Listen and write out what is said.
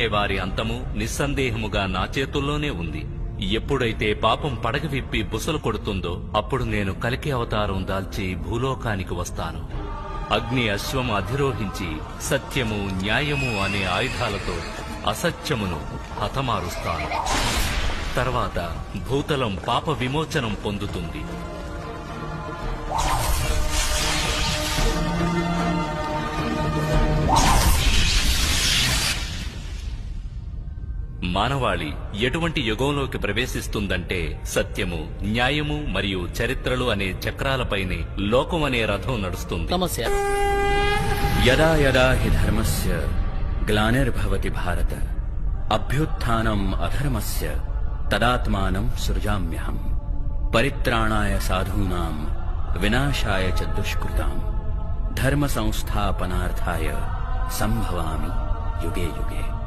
వారి అంతము నిస్సందేహముగా నా చేతుల్లోనే ఉంది. ఎప్పుడైతే పాపం పడగ విప్పి బుసలు కొడుతుందో అప్పుడు నేను కలికి అవతారం దాల్చి భూలోకానికి వస్తాను. అగ్ని అశ్వం అధిరోహించి సత్యము న్యాయము అనే ఆయుధాలతో అసత్యమును హతమారుస్తాను. తర్వాత భూతలం పాప విమోచనం పొందుతుంది. మానవాళి ఎటువంటి యుగంలోకి ప్రవేశిస్తుందంటే సత్యము న్యాయము మరియు చరిత్రలు అనే చక్రాలపైనే లోకం అనే రథం నడుస్తుంది. యదా యదా హి ధర్మస్య గ్లానిర్భవతి భారత అభ్యుత్థానం అధర్మస్య తదాత్మానం సృజామ్యహం పరిత్రాణాయ సాధూనాం వినాశాయ చ దుష్కృతాం ధర్మ సంస్థాపనార్థాయ సంభవామి యుగే యుగే.